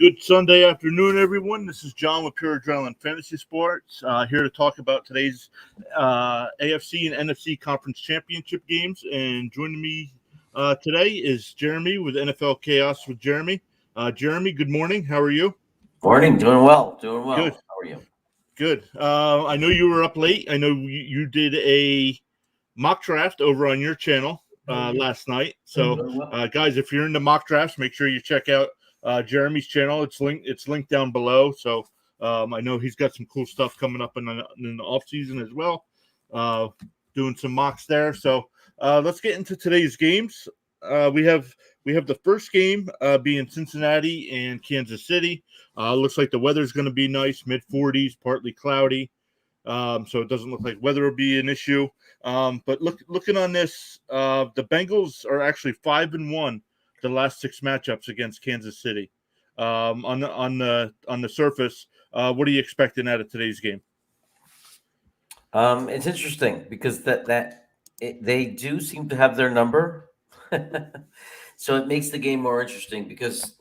Good Sunday afternoon, everyone. This is John with Pure Adrenaline Fantasy Sports, here to talk about today's AFC and NFC Conference Championship games. And joining me today is Jeremy with NFL Chaos with Jeremy. Jeremy, good morning. How are you? Morning. Doing well. Good, How are you? good. I know you were up late. I know you did a mock draft over on your channel last night. So, Doing well. guys, if you're into mock drafts, make sure you check out Jeremy's channel. It's linked down below. So I know he's got some cool stuff coming up in the off season as well. Doing some mocks there. So let's get into today's games. We have the first game being Cincinnati and Kansas City. Looks like the weather's going to be nice, mid 40s, partly cloudy. So it doesn't look like weather will be an issue. But looking on this, the Bengals are actually 5-1 the last 6 matchups against Kansas City. On the surface, what are you expecting out of today's game? It's interesting because they do seem to have their number, so it makes the game more interesting. Because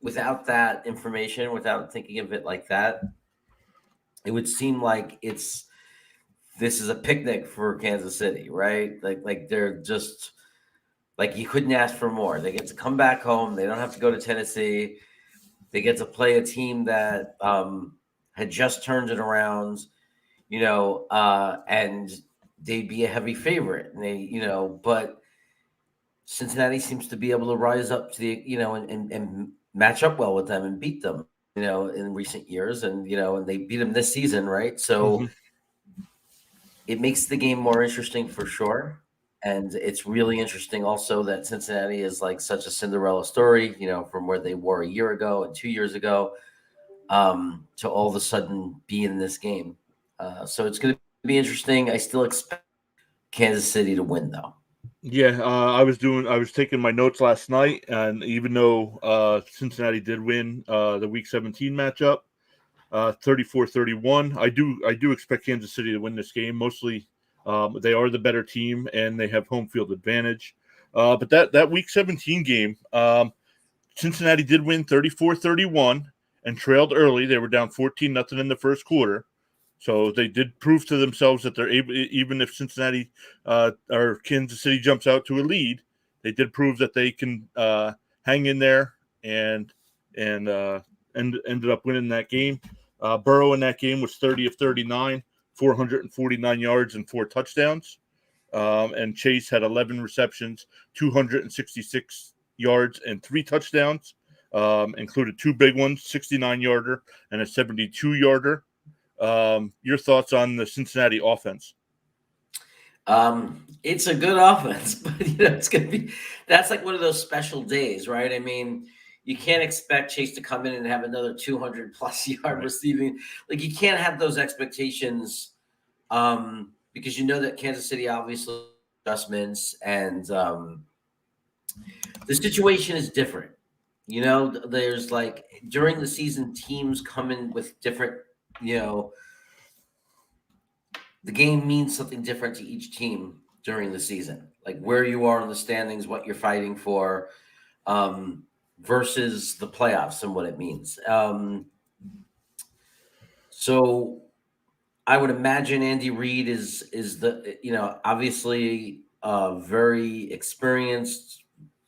without that information, without thinking of it like that, it would seem like this is a picnic for Kansas City, right? Like they're just you couldn't ask for more. They get to come back home. They don't have to go to Tennessee. They get to play a team that had just turned it around, and they'd be a heavy favorite. And but Cincinnati seems to be able to rise up to and match up well with them and beat them, in recent years. And they beat them this season, right? So it makes the game more interesting for sure. And it's really interesting also that Cincinnati is like such a Cinderella story, from where they were a year ago and 2 years ago, to all of a sudden be in this game. So it's going to be interesting. I still expect Kansas City to win, though. Yeah, I was taking my notes last night, and even though Cincinnati did win the Week 17 matchup, 34-31, I do expect Kansas City to win this game. Mostly, they are the better team and they have home field advantage. But that Week 17 game, Cincinnati did win 34-31 and trailed early. They were down 14-0 in the first quarter. So they did prove to themselves that they're able, even if Cincinnati or Kansas City jumps out to a lead, they did prove that they can hang in there and ended up winning that game. Burrow in that game was 30 of 39, 449 yards and 4 touchdowns. And Chase had 11 receptions, 266 yards and 3 touchdowns, included 2 big ones, 69-yarder and a 72-yarder. Your thoughts on the Cincinnati offense? It's a good offense, but it's gonna be that's like one of those special days, right? I mean, you can't expect Chase to come in and have another 200 plus yard receiving. Like, you can't have those expectations, because that Kansas City obviously adjustments, and the situation is different. There's during the season, teams come in with different, the game means something different to each team during the season, like where you are in the standings, what you're fighting for, versus the playoffs and what it means. So I would imagine Andy Reid is the obviously a very experienced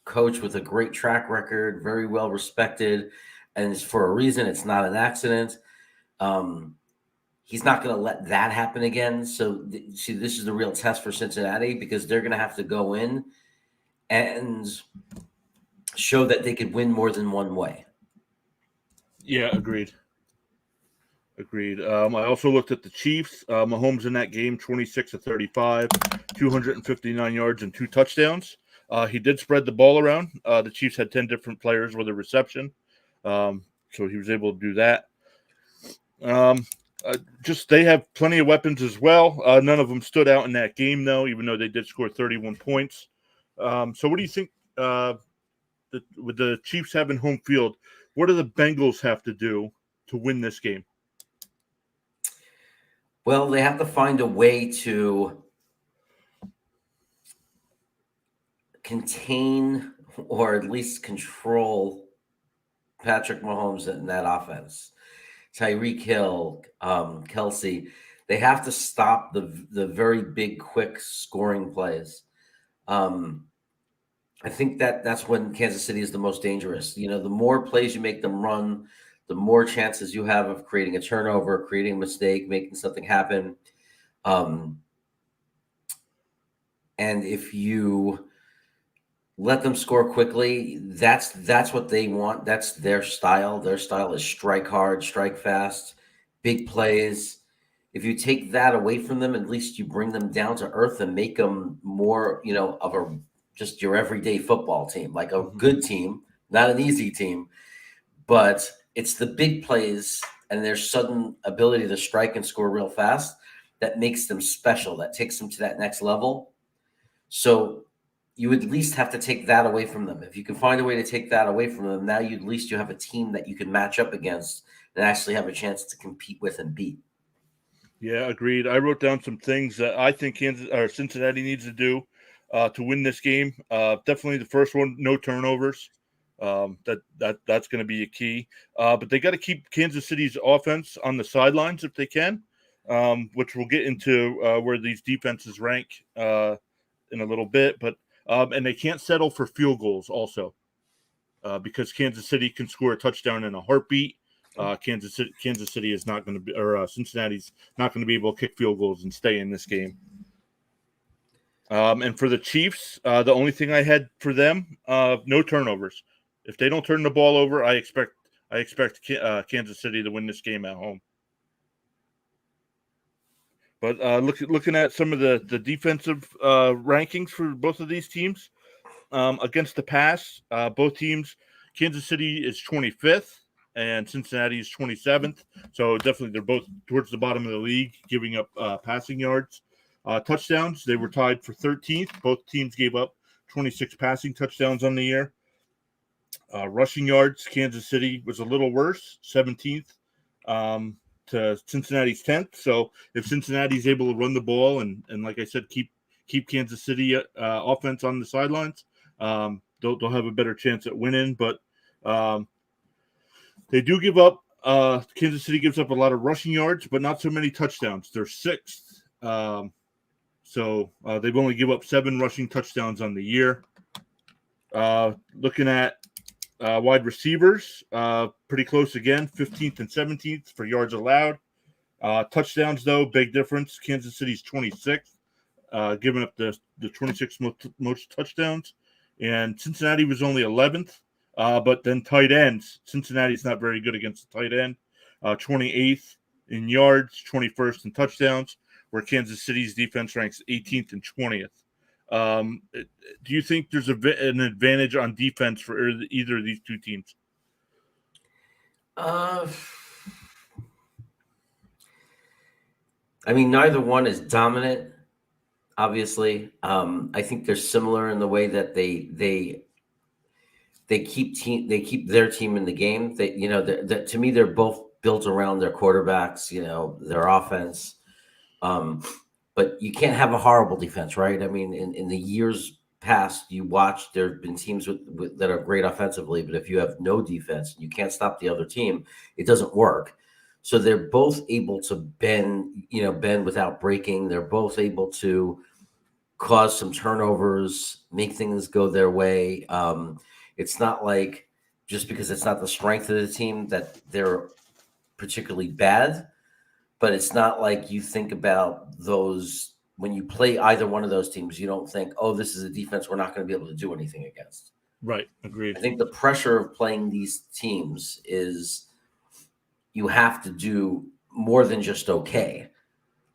coach with a great track record, very well respected, and it's for a reason. It's not an accident. He's not going to let that happen again. So, see, this is the real test for Cincinnati, because they're going to have to go in and show that they could win more than one way. Yeah, agreed. I also looked at the Chiefs. Mahomes in that game, 26 of 35, 259 yards and 2 touchdowns. He did spread the ball around. The Chiefs had 10 different players with a reception, so he was able to do that. Just they have plenty of weapons as well. None of them stood out in that game, though, even though they did score 31 points. So what do you think with the Chiefs having home field, what do the Bengals have to do to win this game? Well, they have to find a way to contain or at least control Patrick Mahomes in that offense. Tyreek Hill, Kelsey, they have to stop the very big, quick scoring plays. I think that's when Kansas City is the most dangerous. The more plays you make them run, the more chances you have of creating a turnover, creating a mistake, making something happen. And if you let them score quickly, that's what they want. That's their style. Their style is strike hard, strike fast, big plays. If you take that away from them, at least you bring them down to earth and make them more, of a just your everyday football team, like a good team, not an easy team, but it's the big plays and their sudden ability to strike and score real fast that makes them special, that takes them to that next level. So you at least have to take that away from them. If you can find a way to take that away from them, now at least you have a team that you can match up against and actually have a chance to compete with and beat. Yeah, agreed. I wrote down some things that I think Cincinnati needs to do to win this game. Definitely the first one, no turnovers. That's going to be a key. But they got to keep Kansas City's offense on the sidelines if they can, which we'll get into where these defenses rank in a little bit. But and they can't settle for field goals also because Kansas City can score a touchdown in a heartbeat. Kansas City is not going to be, or Cincinnati's not going to be able to kick field goals and stay in this game. And for the Chiefs, the only thing I had for them, no turnovers. If they don't turn the ball over, I expect Kansas City to win this game at home. But looking at some of the defensive rankings for both of these teams against the pass, both teams, Kansas City is 25th. And Cincinnati is 27th. So definitely they're both towards the bottom of the league, giving up passing yards. Touchdowns, they were tied for 13th. Both teams gave up 26 passing touchdowns on the year. Rushing yards, Kansas City was a little worse, 17th to Cincinnati's 10th. So if Cincinnati's able to run the ball and like I said, keep Kansas City offense on the sidelines, they'll have a better chance at winning. But they do give up. Kansas City gives up a lot of rushing yards, but not so many touchdowns. They're sixth. So they've only give up 7 rushing touchdowns on the year. Looking at wide receivers, pretty close again, 15th and 17th for yards allowed. Touchdowns, though, big difference. Kansas City's 26th, giving up the 26 most touchdowns. And Cincinnati was only 11th. But then tight ends, Cincinnati's not very good against the tight end. 28th in yards, 21st in touchdowns, where Kansas City's defense ranks 18th and 20th. Do you think there's an advantage on defense for either of these two teams? I mean, neither one is dominant, obviously. I think they're similar in the way that they keep their team in the game. To me, they're both built around their quarterbacks, their offense. But you can't have a horrible defense, right? I mean, in the years past, you watch, there have been teams that are great offensively, but if you have no defense, you can't stop the other team, it doesn't work. So they're both able to bend without breaking. They're both able to cause some turnovers, make things go their way. It's not like just because it's not the strength of the team that they're particularly bad, but it's not like you think about those when you play either one of those teams, you don't think, oh, this is a defense we're not going to be able to do anything against. Right. Agreed. I think the pressure of playing these teams is you have to do more than just okay.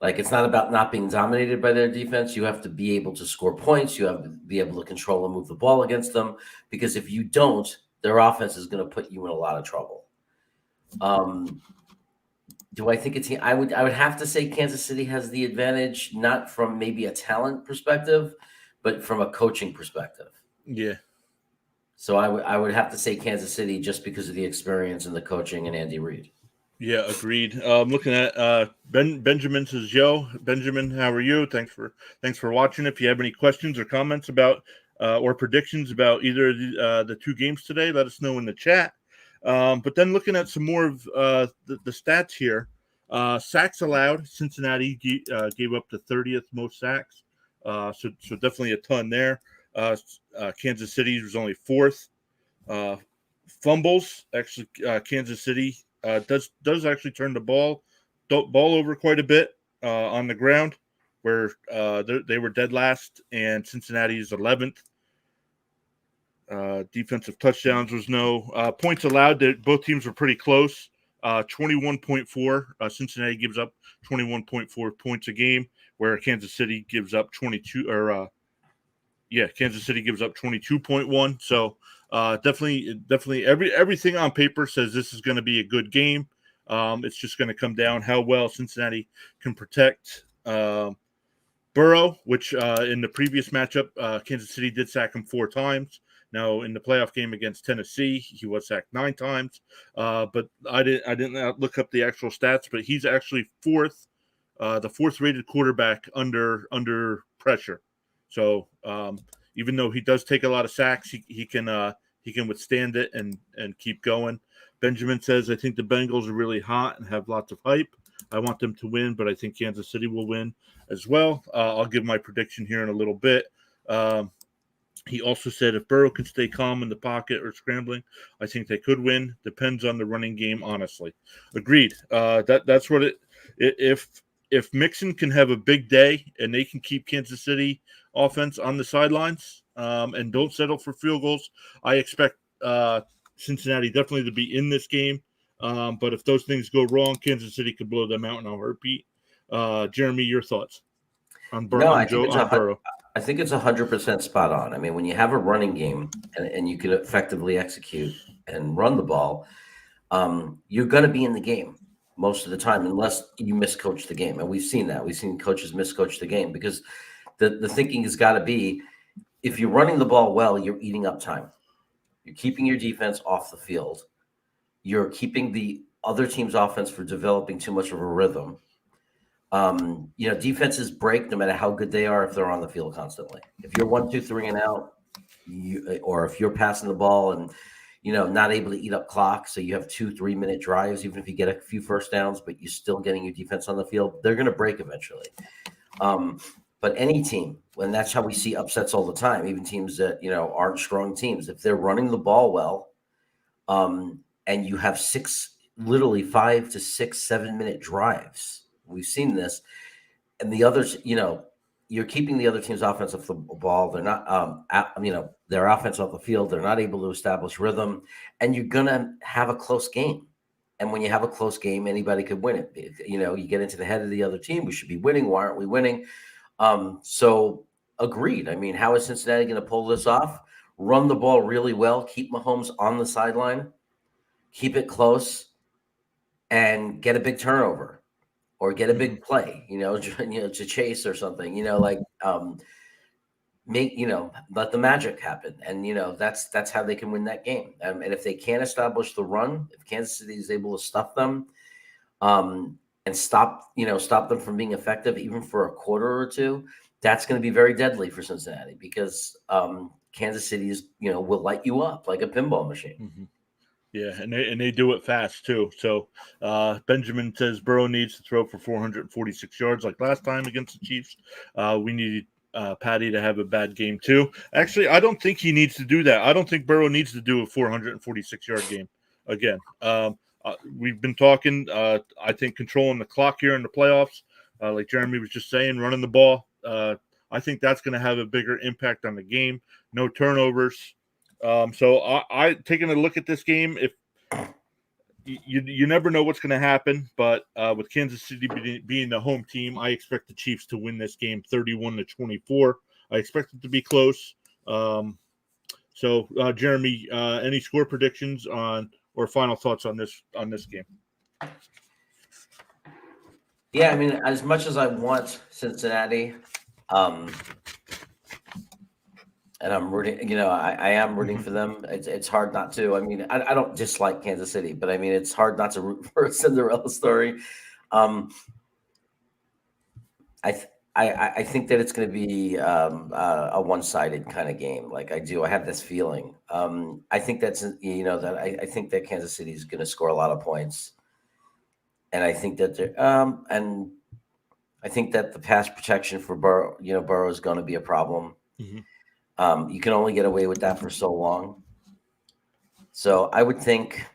Like, it's not about not being dominated by their defense. You have to be able to score points. You have to be able to control and move the ball against them, because if you don't, their offense is going to put you in a lot of trouble. Do I think I would have to say Kansas City has the advantage, not from maybe a talent perspective, but from a coaching perspective. Yeah. So I would have to say Kansas City just because of the experience and the coaching and Andy Reid. Yeah, agreed. I'm looking at Benjamin says, "Yo, Benjamin, how are you? Thanks for watching. If you have any questions or comments about or predictions about either of the two games today, let us know in the chat. But then looking at some more of the stats here, sacks allowed, Cincinnati gave up the 30th most sacks, so definitely a ton there. Kansas City was only fourth. Fumbles, actually, Kansas City does actually turn the ball over quite a bit on the ground, where they were dead last, and Cincinnati is 11th. Defensive touchdowns was no. Points allowed, both teams were pretty close. 21.4. Cincinnati gives up 21.4 points a game, where Kansas City gives up 22. Kansas City gives up 22.1. So definitely everything on paper says this is going to be a good game. It's just going to come down how well Cincinnati can protect Burrow, which in the previous matchup, Kansas City did sack him 4 times. Now, in the playoff game against Tennessee, he was sacked 9 times. But I didn't look up the actual stats, but he's actually the fourth rated quarterback under pressure. So even though he does take a lot of sacks, he can withstand it and keep going. Benjamin says, I think the Bengals are really hot and have lots of hype. I want them to win, but I think Kansas City will win as well. I'll give my prediction here in a little bit. He also said if Burrow can stay calm in the pocket or scrambling, I think they could win. Depends on the running game, honestly. Agreed. That's what it. If Mixon can have a big day and they can keep Kansas City offense on the sidelines and don't settle for field goals, I expect Cincinnati definitely to be in this game. But if those things go wrong, Kansas City could blow them out in a heartbeat. Jeremy, your thoughts on Burrow? I think it's 100% spot on. I mean, when you have a running game and you can effectively execute and run the ball, you're going to be in the game most of the time, unless you miscoach the game. And we've seen that. We've seen coaches miscoach the game because the thinking has got to be, if you're running the ball well, you're eating up time. You're keeping your defense off the field. You're keeping the other team's offense from developing too much of a rhythm. Defenses break no matter how good they are if they're on the field constantly. If you're 1, 2, 3 and out, or if you're passing the ball and not able to eat up clock, so you have 2-3 minute drives, even if you get a few first downs, but you're still getting your defense on the field, they're going to break eventually. But any team, and that's how we see upsets all the time, even teams that aren't strong teams, if they're running the ball well, and you have 5 to 6, 7 minute drives. We've seen this, and the others, you're keeping the other team's offense off the ball. They're not, their offense off the field. They're not able to establish rhythm, and you're gonna have a close game. And when you have a close game, anybody could win it. You get into the head of the other team. We should be winning. Why aren't we winning? So agreed. I mean, how is Cincinnati going to pull this off? Run the ball really well. Keep Mahomes on the sideline. Keep it close, and get a big turnover. Or get a big play, to chase or something, let the magic happen. And, that's how they can win that game. And if they can't establish the run, if Kansas City is able to stuff them and stop them from being effective, even for a quarter or two, that's going to be very deadly for Cincinnati because Kansas City is, will light you up like a pinball machine. Mm-hmm. Yeah, and they do it fast too. So Benjamin says Burrow needs to throw for 446 yards like last time against the Chiefs. We need Patty to have a bad game too. Actually, I don't think he needs to do that. I don't think Burrow needs to do a 446-yard game again. We've been talking. I think controlling the clock here in the playoffs, like Jeremy was just saying, running the ball. I think that's going to have a bigger impact on the game. No turnovers. So I taking a look at this game, if you never know what's going to happen, but with Kansas City being the home team, I expect the Chiefs to win this game 31-24. I expect it to be close. So Jeremy, any score predictions on or final thoughts on this game? Yeah, I mean, as much as I want Cincinnati, and I'm rooting, I am rooting for them. It's hard not to. I mean, I don't dislike Kansas City, but I mean, it's hard not to root for a Cinderella story. I think that it's going to be a one-sided kind of game. Like I do, I have this feeling. I think that's that I think that Kansas City is going to score a lot of points, and I think that and I think that the pass protection for Burrow is going to be a problem. You can only get away with that for so long. So I would think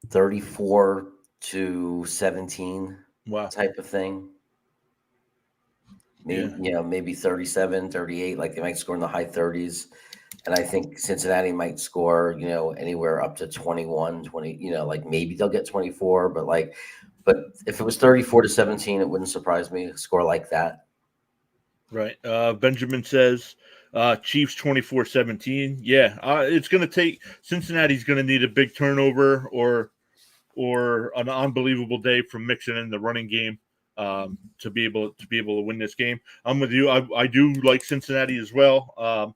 34-17 Wow. type of thing. Maybe, Yeah. maybe 37, 38, like they might score in the high 30s. And I think Cincinnati might score, anywhere up to 21, 20, like maybe they'll get 24, but if it was 34-17, it wouldn't surprise me to score like that. Right. Benjamin says Chiefs 24-17. Yeah, it's going to take Cincinnati's going to need a big turnover or an unbelievable day from Mixon in the running game to be able to win this game. I'm with you. I do like Cincinnati as well.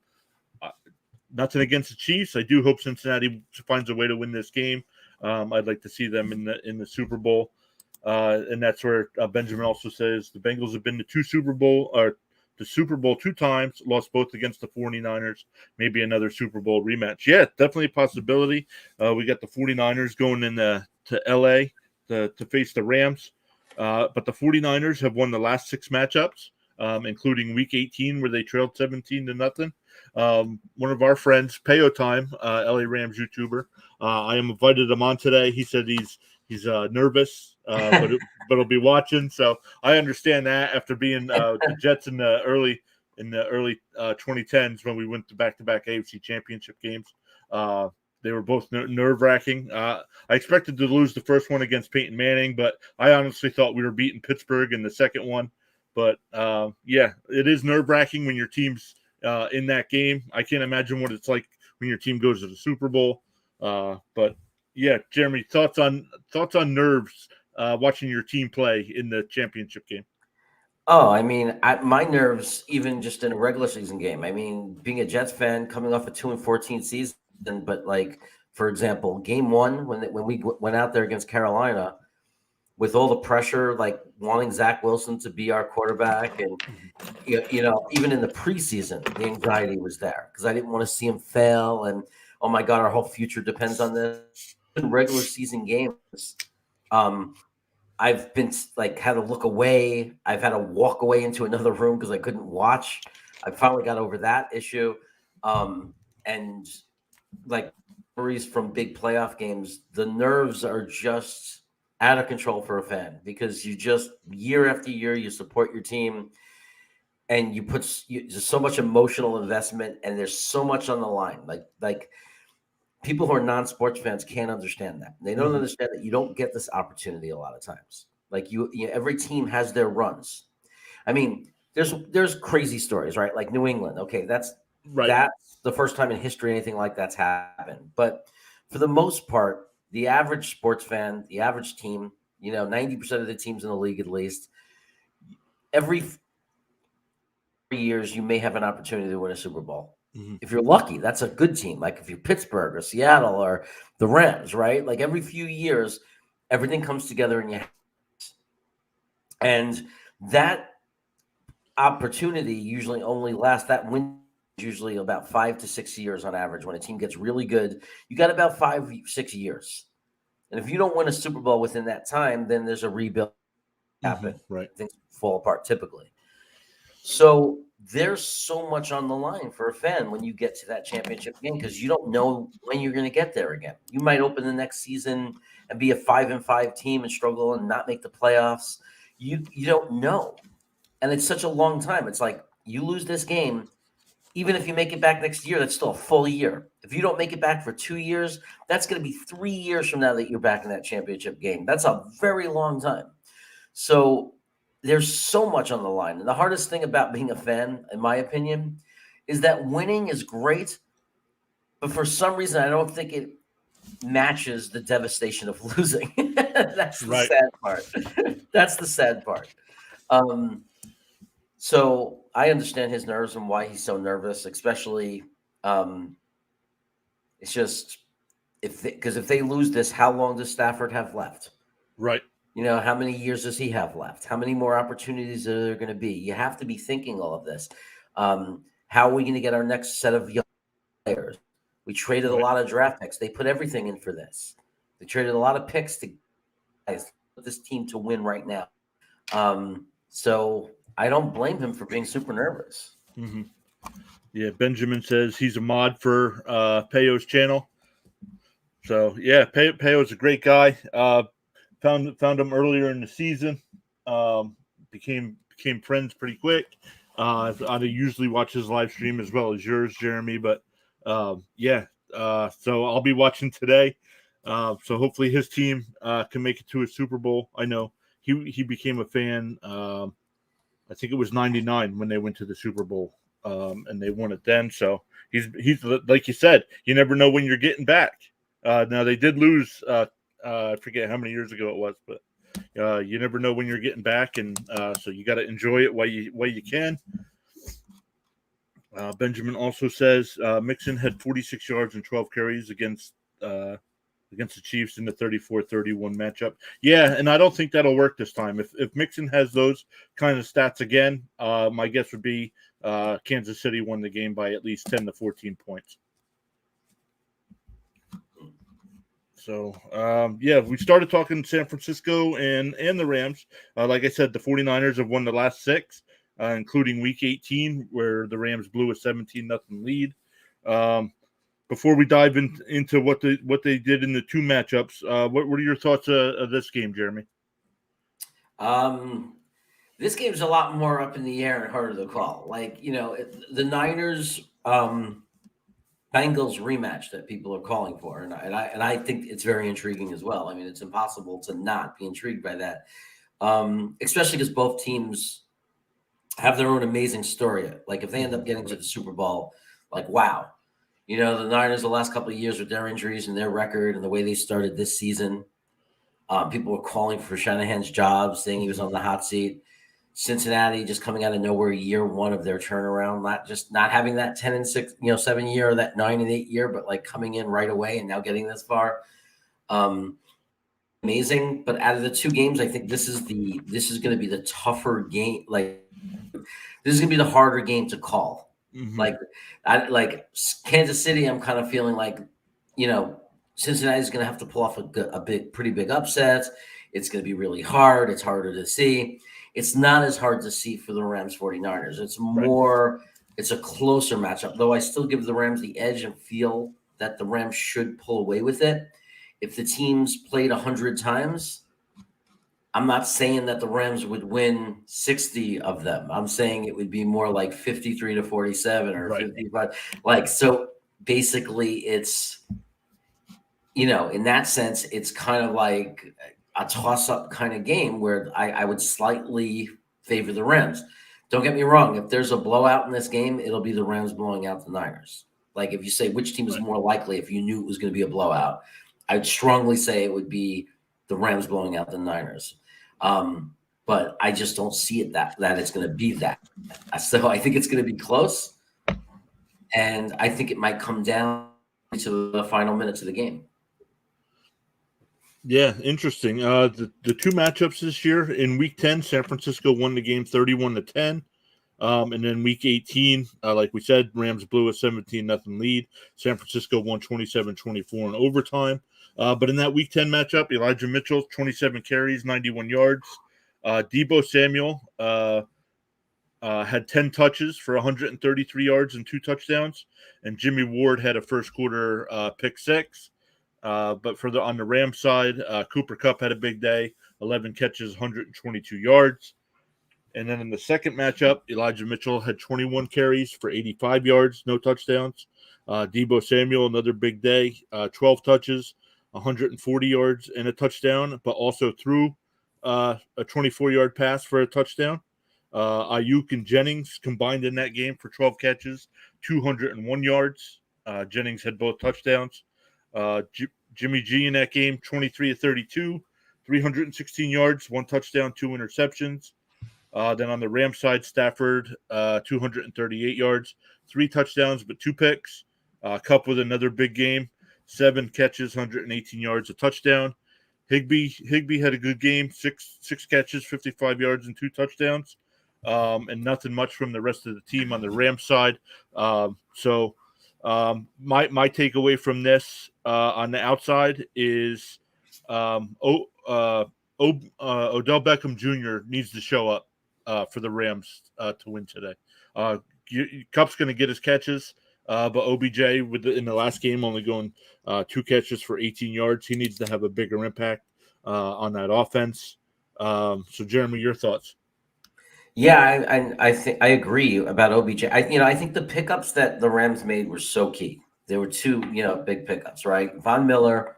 Nothing against the Chiefs. I do hope Cincinnati finds a way to win this game. I'd like to see them in the Super Bowl. And that's where Benjamin also says the Bengals have been to the Super Bowl 2 times, lost both against the 49ers, maybe another Super Bowl rematch. Yeah, definitely a possibility. We got the 49ers going to LA to face the Rams. But the 49ers have won the last 6 matchups, including week 18 where they trailed 17-0. One of our friends, Payo Time, LA Rams YouTuber, I invited him on today. He said he's nervous, but he'll be watching. So I understand that after being the Jets in the early 2010s when we went to back-to-back AFC Championship games. They were both nerve-wracking. I expected to lose the first one against Peyton Manning, but I honestly thought we were beating Pittsburgh in the second one. But yeah, it is nerve-wracking when your team's in that game. I can't imagine what it's like when your team goes to the Super Bowl. But yeah, Jeremy, thoughts on nerves watching your team play in the championship game? Oh, I mean, my nerves, even just in a regular season game. I mean, being a Jets fan, coming off a 2-14 season, but like for example, game 1 when we went out there against Carolina, with all the pressure, like wanting Zach Wilson to be our quarterback, and even in the preseason, the anxiety was there because I didn't want to see him fail, and oh my God, our whole future depends on this. In regular season games, I've been like had to look away. I've had to walk away into another room because I couldn't watch. I finally got over that issue, and like memories from big playoff games, the nerves are just out of control for a fan because you just year after year you support your team and there's so much emotional investment and there's so much on the line. Like people who are non-sports fans can't understand that. They don't understand that you don't get this opportunity a lot of times. Like every team has their runs. I mean, there's crazy stories, right? Like New England. Okay, that's the first time in history anything like that's happened. But for the most part, the average sports fan, the average team, 90% of the teams in the league at least, every years you may have an opportunity to win a Super Bowl. If you're lucky, that's a good team. Like if you're Pittsburgh or Seattle or the Rams, right? Like every few years, everything comes together in your hands. And that opportunity usually only lasts, that win usually about 5 to 6 years on average. When a team gets really good, you got about 5-6 years. And if you don't win a Super Bowl within that time, then there's a rebuild happen. Right. Things fall apart typically. So there's so much on the line for a fan when you get to that championship game because you don't know when you're going to get there again. You might open the next season and be a 5-5 team and struggle and not make the playoffs. You don't know. And it's such a long time. It's like you lose this game, even if you make it back next year, that's still a full year. If you don't make it back for 2 years, that's going to be 3 years from now that you're back in that championship game. That's a very long time. So there's so much on the line. And the hardest thing about being a fan, in my opinion, is that winning is great, but for some reason, I don't think it matches the devastation of losing. That's the sad part. That's the sad part. So I understand his nerves and why he's so nervous, especially it's just because if they lose this, how long does Stafford have left? Right. How many years does he have left? How many more opportunities are there going to be? You have to be thinking all of this. How are we going to get our next set of young players? We traded a lot of draft picks. They put everything in for this. They traded a lot of picks to guys put this team to win right now. So I don't blame him for being super nervous. Mm-hmm. Yeah, Benjamin says he's a mod for Peyo's channel. So yeah, Peyo's a great guy. Found him earlier in the season. Became friends pretty quick. I usually watch his live stream as well as yours, Jeremy. But yeah, so I'll be watching today. So hopefully his team can make it to a Super Bowl. I know he became a fan. I think it was '99 when they went to the Super Bowl, and they won it then. So he's like you said, you never know when you're getting back. Now they did lose. I forget how many years ago it was, but you never know when you're getting back, and so you got to enjoy it while you can. Benjamin also says Mixon had 46 yards and 12 carries against the Chiefs in the 34-31 matchup. Yeah, and I don't think that'll work this time. If Mixon has those kind of stats again, my guess would be Kansas City won the game by at least 10 to 14 points. So, yeah, we started talking San Francisco and the Rams. Like I said, the 49ers have won the last 6, including Week 18, where the Rams blew a 17-0 lead. Before we dive into what they did in the 2 matchups, what are your thoughts of this game, Jeremy? This game's a lot more up in the air and harder to call. Like, the Niners Bengals rematch that people are calling for, and I think it's very intriguing as well. I mean, it's impossible to not be intrigued by that, especially because both teams have their own amazing story. Like, if they end up getting to the Super Bowl, like, wow, the Niners the last couple of years with their injuries and their record and the way they started this season, people were calling for Shanahan's job, saying he was on the hot seat. Cincinnati just coming out of nowhere, year 1 of their turnaround, not having that 10-6, 7 year or that 9-8 year, but like coming in right away and now getting this far. Amazing. But out of the 2 games, I think this is going to be the tougher game. Like, this is going to be the harder game to call. Mm-hmm. Like Kansas City, I'm kind of feeling like, Cincinnati's going to have to pull off pretty big upsets. It's going to be really hard. It's harder to see. It's not as hard to see for the Rams 49ers. It's more, It's a closer matchup, though I still give the Rams the edge and feel that the Rams should pull away with it. If the teams played 100 times, I'm not saying that the Rams would win 60 of them. I'm saying it would be more like 53-47 or 55. Like, so basically it's, in that sense, it's kind of like a toss-up kind of game where I would slightly favor the Rams. Don't get me wrong. If there's a blowout in this game, it'll be the Rams blowing out the Niners. Like, if you say which team is more likely, if you knew it was going to be a blowout, I'd strongly say it would be the Rams blowing out the Niners. But I just don't see it that it's going to be that. So I think it's going to be close. And I think it might come down to the final minutes of the game. Yeah, interesting. The 2 matchups this year in Week 10, San Francisco won the game 31-10. And then Week 18, like we said, Rams blew a 17-0 lead. San Francisco won 27-24 in overtime. But in that Week 10 matchup, Elijah Mitchell, 27 carries, 91 yards. Deebo Samuel had 10 touches for 133 yards and 2 touchdowns. And Jimmy Ward had a first quarter pick 6. But on the Rams side, Cooper Kupp had a big day, 11 catches, 122 yards. And then in the second matchup, Elijah Mitchell had 21 carries for 85 yards, no touchdowns. Deebo Samuel, another big day, 12 touches, 140 yards and a touchdown, but also threw a 24-yard pass for a touchdown. Ayuk and Jennings combined in that game for 12 catches, 201 yards. Jennings had both touchdowns. Jimmy G in that game, 23-32, 316 yards, 1 touchdown, 2 interceptions. Then on the Rams side, Stafford, 238 yards, 3 touchdowns, but 2 picks. Kupp with another big game, 7 catches, 118 yards, a touchdown. Higbee had a good game, six catches, 55 yards, and 2 touchdowns, and nothing much from the rest of the team on the Rams side. My takeaway from this on the outside is Odell Beckham Jr. needs to show up for the Rams to win today. Cup's going to get his catches, but OBJ in the last game only going 2 catches for 18 yards. He needs to have a bigger impact on that offense. So, Jeremy, your thoughts? Yeah, I think I agree about OBJ. I think the pickups that the Rams made were so key. There were 2, big pickups, right? Von Miller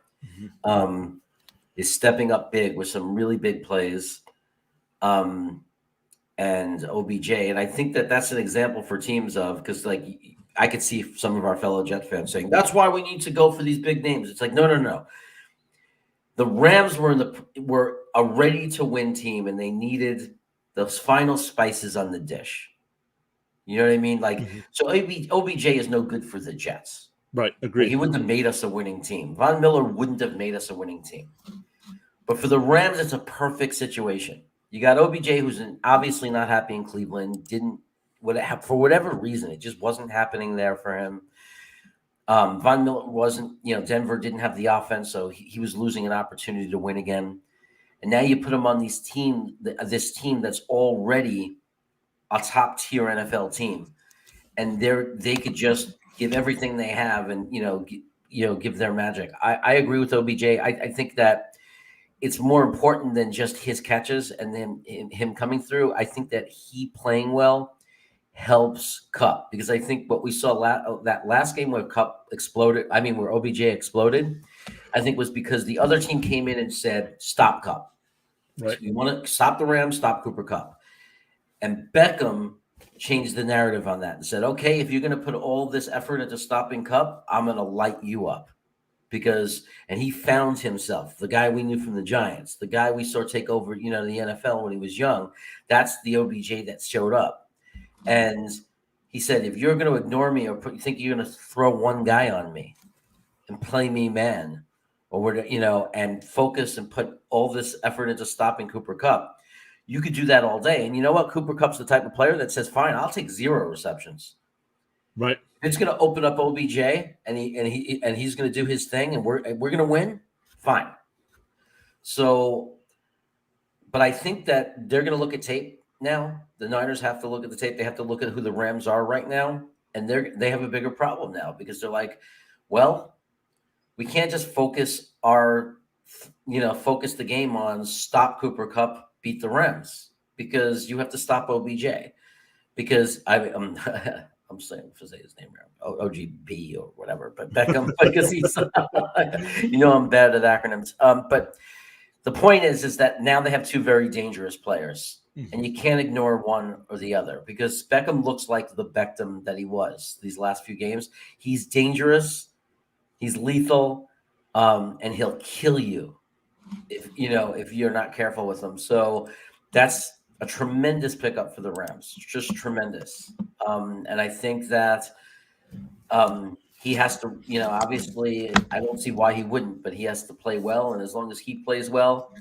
is stepping up big with some really big plays, and OBJ, and I think that that's an example for teams because I could see some of our fellow Jet fans saying that's why we need to go for these big names. It's like no. The Rams were a ready to win team, and they needed those final spices on the dish. You know what I mean? So OBJ is no good for the Jets. Right, agreed. He wouldn't have made us a winning team. Von Miller wouldn't have made us a winning team. But for the Rams, it's a perfect situation. You got OBJ, who's obviously not happy in Cleveland. For whatever reason, it just wasn't happening there for him. Von Miller wasn't, Denver didn't have the offense, so he was losing an opportunity to win again. And now you put him on this team that's already a top tier NFL team, and they could just give everything they have and give their magic. I agree with OBJ. I think that it's more important than just his catches and then him coming through. I think that he playing well helps Cup, because I think what we saw that last game where Cup exploded, where OBJ exploded, I think was because the other team came in and said, stop Cup. Right. So you want to stop the Rams, stop Cooper Cup. And Beckham changed the narrative on that and said, okay, if you're going to put all this effort into stopping Cup, I'm going to light you up. And he found himself, the guy we knew from the Giants, the guy we saw take over, the NFL when he was young. That's the OBJ that showed up. And he said, if you're going to ignore me or think you're going to throw one guy on me and play me man, and focus and put all this effort into stopping Cooper Kupp, you could do that all day. And you know what? Cooper Kupp's the type of player that says, fine, I'll take 0 receptions. Right. It's going to open up OBJ and he's going to do his thing and we're going to win. Fine. So, but I think that they're going to look at tape now. The Niners have to look at the tape. They have to look at who the Rams are right now. And they have a bigger problem now because they're like, well, we can't just focus the game on stop Cooper Kupp, beat the Rams, because you have to stop OBJ. Because I'm saying to say his name wrong, OGB or whatever, but Beckham, because he's, I'm bad at acronyms. But the point is that now they have 2 very dangerous players, and you can't ignore one or the other, because Beckham looks like the Beckham that he was these last few games. He's dangerous, he's lethal, and he'll kill you if you're not careful with him. So that's a tremendous pickup for the Rams, just tremendous. And I think that he has to, obviously, I don't see why he wouldn't, but he has to play well. And as long as he plays well,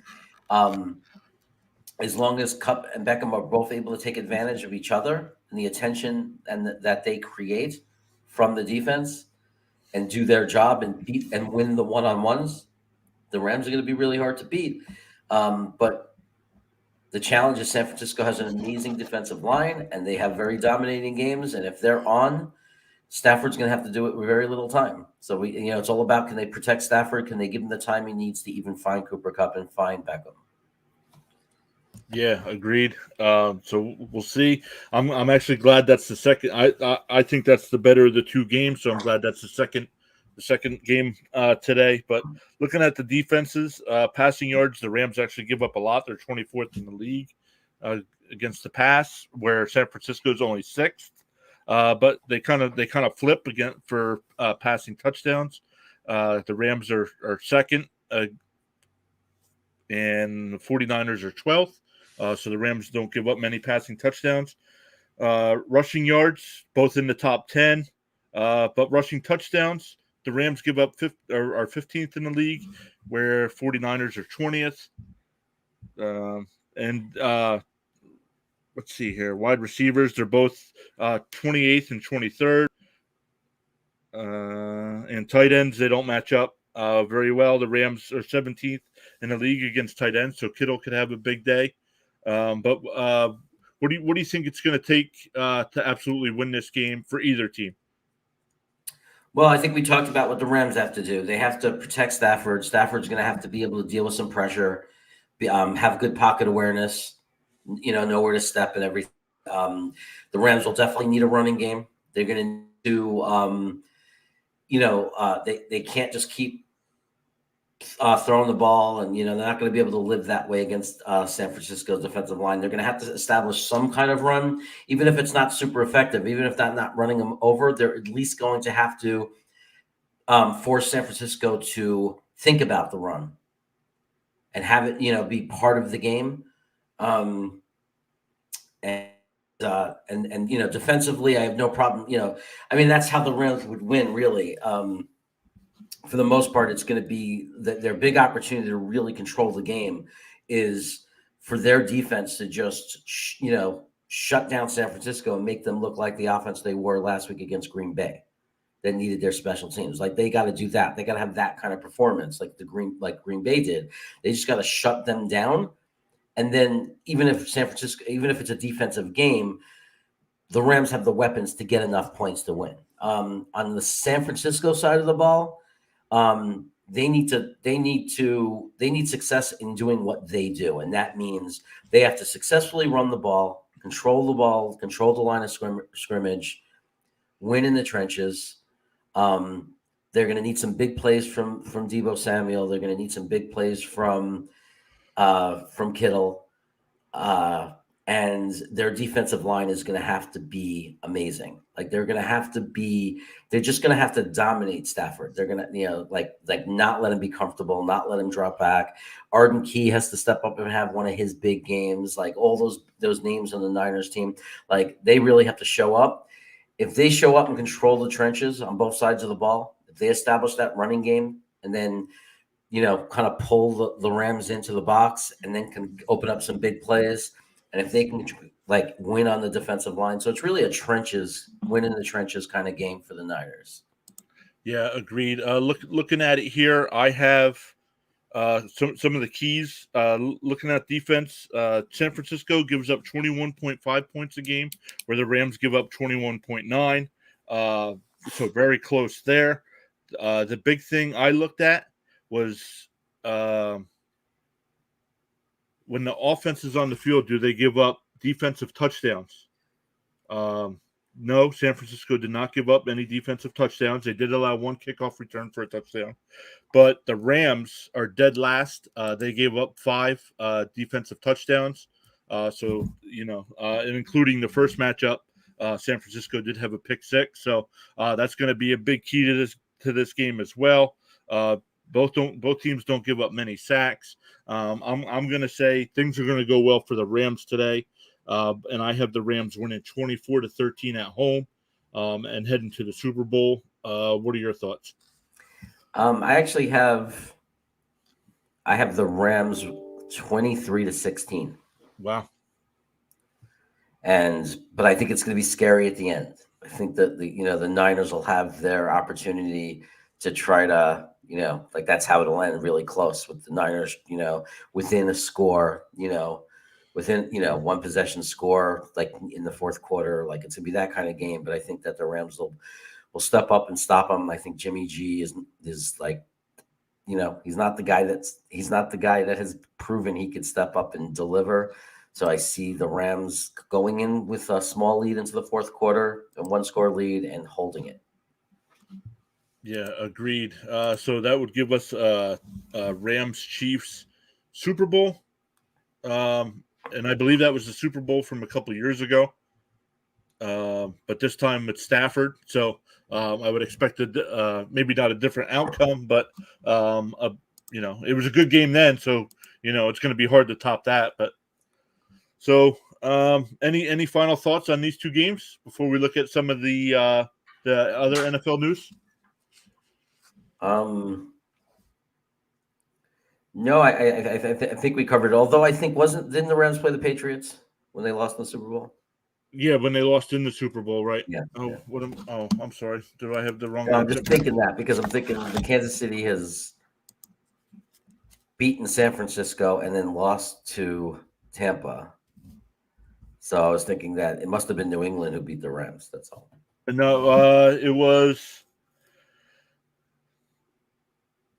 as long as Kupp and Beckham are both able to take advantage of each other and the attention that they create from the defense and do their job and beat and win the one-on-ones, the Rams are going to be really hard to beat. But the challenge is San Francisco has an amazing defensive line, and they have very dominating games. And if they're on, Stafford's going to have to do it with very little time. So it's all about, can they protect Stafford? Can they give him the time he needs to even find Cooper Kupp and find Beckham? Yeah, agreed. So we'll see. I'm actually glad that's the second. I think that's the better of the 2 games. So I'm glad that's the second game today. But looking at the defenses, passing yards, the Rams actually give up a lot. They're 24th in the league against the pass, where San Francisco is only 6th. But they kind of flip again for passing touchdowns. The Rams are 2nd, and the 49ers are 12th. So the Rams don't give up many passing touchdowns. Rushing yards, both in the top 10. But rushing touchdowns, the Rams give up are 15th in the league, where 49ers are 20th. Let's see here. Wide receivers, they're both 28th and 23rd. And tight ends, they don't match up very well. The Rams are 17th in the league against tight ends, so Kittle could have a big day. But what do you think it's going to take to absolutely win this game for either team? Well, I think we talked about what the Rams have to do. They have to protect Stafford. Stafford's going to have to be able to deal with some pressure, have good pocket awareness, know where to step and everything. The Rams will definitely need a running game. They're going to need to, they can't just keep throwing the ball, and they're not going to be able to live that way against San Francisco's defensive line. They're going to have to establish some kind of run, even if it's not super effective, even if they're not running them over. They're at least going to have to force San Francisco to think about the run and have it, be part of the game. And defensively, I have no problem. That's how the Rams would win, really. For the most part, it's going to be their big opportunity to really control the game is for their defense to just, shut down San Francisco and make them look like the offense they were last week against Green Bay that needed their special teams. Like, they got to do that. They got to have that kind of performance like Green Bay did. They just got to shut them down. And then even if it's a defensive game, the Rams have the weapons to get enough points to win. On the San Francisco side of the ball, they need success in doing what they do, and that means they have to successfully run the ball, control the line of scrimmage, win in the trenches. They're going to need some big plays from Deebo Samuel. They're going to need some big plays from Kittle, and their defensive line is going to have to be amazing. Like, they're just going to have to dominate Stafford. They're going to, like not let him be comfortable, not let him drop back. Arden Key has to step up and have one of his big games. Like, all those names on the Niners team, like, they really have to show up. If they show up and control the trenches on both sides of the ball, if they establish that running game and then, kind of pull the Rams into the box and then can open up some big plays. And if they can win on the defensive line. So it's really a win in the trenches kind of game for the Niners. Yeah, agreed. Looking at it here, I have some of the keys. Looking at defense, San Francisco gives up 21.5 points a game, where the Rams give up 21.9. So very close there. The big thing I looked at was when the offense is on the field, do they give up defensive touchdowns? No, San Francisco did not give up any defensive touchdowns. They did allow one kickoff return for a touchdown. But the Rams are dead last. They gave up 5 defensive touchdowns. And including the first matchup, San Francisco did have a pick 6. So that's going to be a big key to this game as well. Both teams don't give up many sacks. I'm going to say things are going to go well for the Rams today, and I have the Rams winning 24-13 at home, and heading to the Super Bowl. What are your thoughts? I actually have the Rams 23-16. Wow. But I think it's going to be scary at the end. I think that the Niners will have their opportunity to try to, that's how it'll end, really close with the Niners, within a score, within, one possession score, like in the fourth quarter. Like, it's gonna be that kind of game. But I think that the Rams will step up and stop them. I think Jimmy G is like, he's not the guy that has proven he could step up and deliver. So I see the Rams going in with a small lead into the fourth quarter, a 1-score lead, and holding it. Yeah, agreed. So that would give us Rams Chiefs Super Bowl, and I believe that was the Super Bowl from a couple years ago. But this time it's Stafford, so I would expect maybe not a different outcome, but it was a good game then, so it's going to be hard to top that. But so, any final thoughts on these two games before we look at some of the other NFL news? No, I think we covered it. Although I think didn't the Rams play the Patriots when they lost in the Super Bowl? Yeah, when they lost in the Super Bowl, right? Yeah, Oh, yeah. I'm sorry. Did I have the wrong No, I'm just matchup? thinking that because I'm thinking the Kansas City has beaten San Francisco and then lost to Tampa. So I was thinking that it must have been New England who beat the Rams. That's all. No, it was.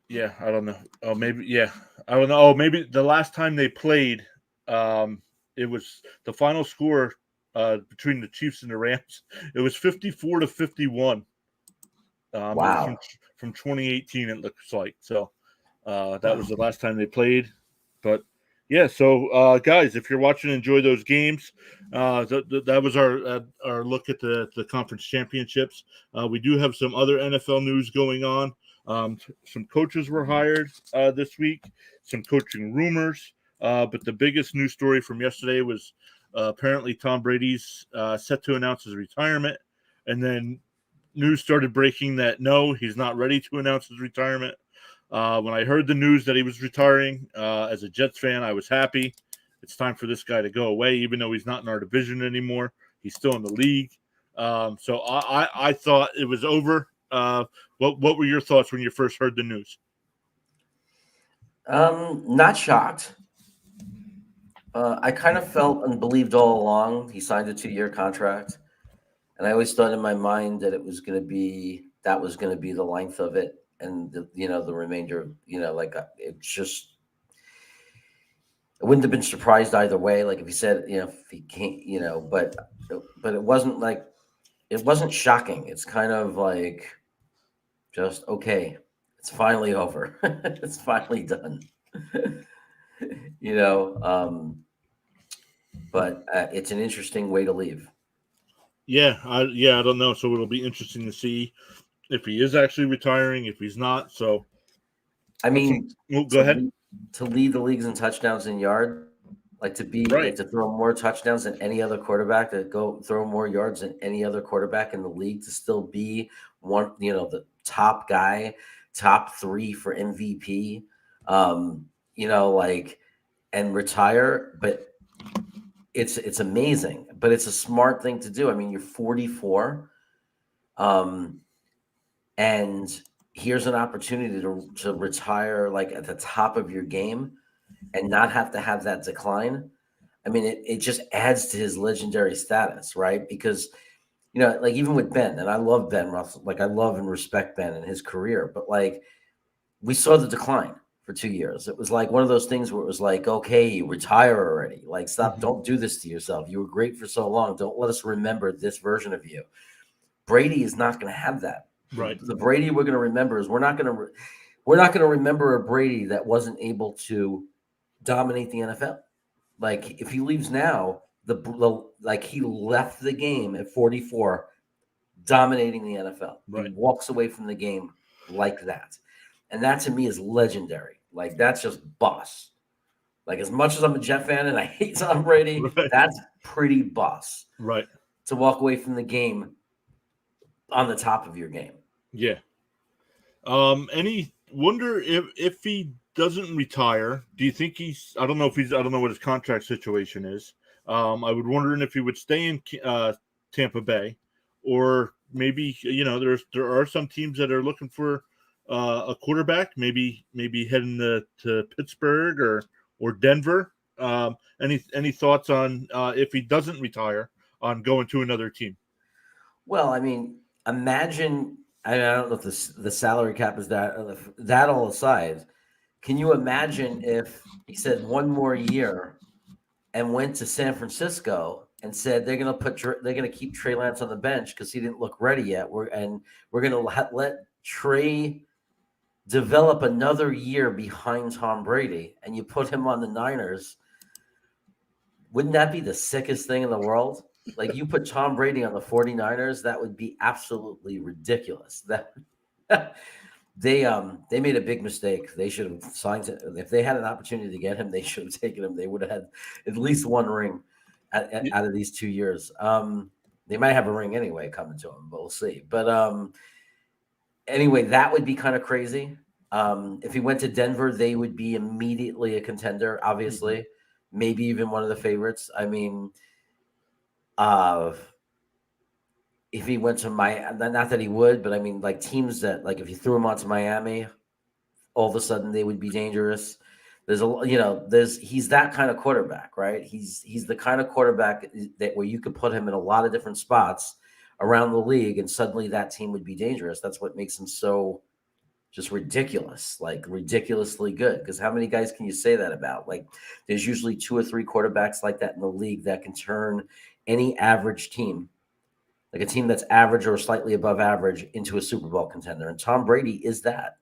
Yeah, I don't know. Oh, maybe. Yeah, I don't know. Oh, maybe the last time they played, it was the final score between the Chiefs and the Rams. It was 54-51. It was Wow. from 2018. It looks like so. That Wow. was the last time they played. But yeah, so guys, if you're watching, enjoy those games. That was our look at the conference championships. We do have some other NFL news going on. Some coaches were hired this week. Some coaching rumors. But the biggest news story from yesterday was apparently Tom Brady's set to announce his retirement, and then news started breaking that no, he's not ready to announce his retirement. When I heard the news that he was retiring, as a Jets fan, I was happy. It's time for this guy to go away, even though he's not in our division anymore. He's still in the league. So I thought it was over. What were your thoughts when you first heard the news? Not shocked. I kind of felt and believed all along he signed a 2-year contract, and I always thought in my mind that that was going to be the length of it, and the remainder, it just I wouldn't have been surprised either way. Like if he said, if he can't, but it wasn't shocking. It's kind of like just okay. It's finally over. It's finally done. you know, um, but it's an interesting way to leave. I don't know. So it'll be interesting to see if he is actually retiring, if he's not. So I some, mean, oh, go to ahead. lead, to lead the leagues in touchdowns and yard, Right. to throw more touchdowns than any other quarterback, to go throw more yards than any other quarterback in the league, to still be one, the top guy, top 3 for MVP, and retire. But it's amazing, but it's a smart thing to do. I mean, you're 44, um, and here's an opportunity to retire like at the top of your game and not have to have that decline. I mean, it just adds to his legendary status, right? Because, like even with Ben, and I love Ben Russell, like I love and respect Ben and his career, but like we saw the decline for 2 years. It was like one of those things where it was like, okay, retire already. Like, stop, Mhm. don't do this to yourself. You were great for so long. Don't let us remember this version of you. Brady is not going to have that. Right. The Brady we're going to remember is we're not going to remember a Brady that wasn't able to dominate the NFL. Like if he leaves now, like he left the game at 44, dominating the NFL. He Right. walks away from the game like that, and that to me is legendary. Like that's just boss. Like as much as I'm a Jet fan and I hate Tom Brady, Right. that's pretty boss Right. to walk away from the game on the top of your game. Yeah. Any wonder if he doesn't retire? Do you think he's? I don't know if he's. I don't know what his contract situation is. I would wondering if he would stay in Tampa Bay, or maybe there are some teams that are looking for a quarterback. Maybe heading to Pittsburgh or Denver. Any thoughts on if he doesn't retire on going to another team? Well, I mean, imagine. I don't know if the salary cap is that all aside. Can you imagine if he said one more year and went to San Francisco and said they're going to keep Trey Lance on the bench because he didn't look ready yet. We're going to let Trey develop another year behind Tom Brady, and you put him on the Niners. Wouldn't that be the sickest thing in the world? Like you put Tom Brady on the 49ers, that would be absolutely ridiculous. That they made a big mistake. They should have signed it. If they had an opportunity to get him, they should have taken him. They would have had at least one ring out of these 2 years. They might have a ring anyway coming to him, but we'll see. But anyway, that would be kind of crazy. If he went to Denver, they would be immediately a contender, obviously, maybe even one of the favorites. I mean, uh, if he went to not that he would, but I mean, like teams that, like, if you threw him onto Miami, all of a sudden they would be dangerous. He's that kind of quarterback, right? He's the kind of quarterback that where you could put him in a lot of different spots around the league, and suddenly that team would be dangerous. That's what makes him so just ridiculous, like ridiculously good. Because how many guys can you say that about? Like, there's usually 2 or 3 quarterbacks like that in the league that can turn any average team, like a team that's average or slightly above average, into a Super Bowl contender. And Tom Brady is that.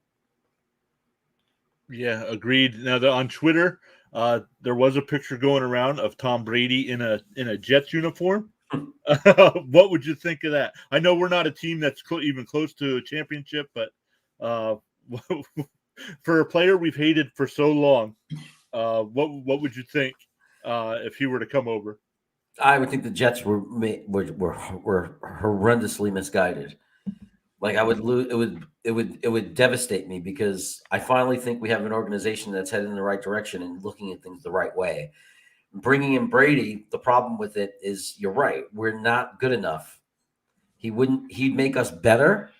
Yeah, agreed. Now, on Twitter, there was a picture going around of Tom Brady in a Jets uniform. What would you think of that? I know we're not a team that's even close to a championship, but for a player we've hated for so long, what would you think if he were to come over? I would think the Jets were horrendously misguided. Like, I would lose. It would devastate me, because I finally think we have an organization that's headed in the right direction and looking at things the right way. Bringing in Brady, the problem with it is, you're right, we're not good enough. He'd make us better,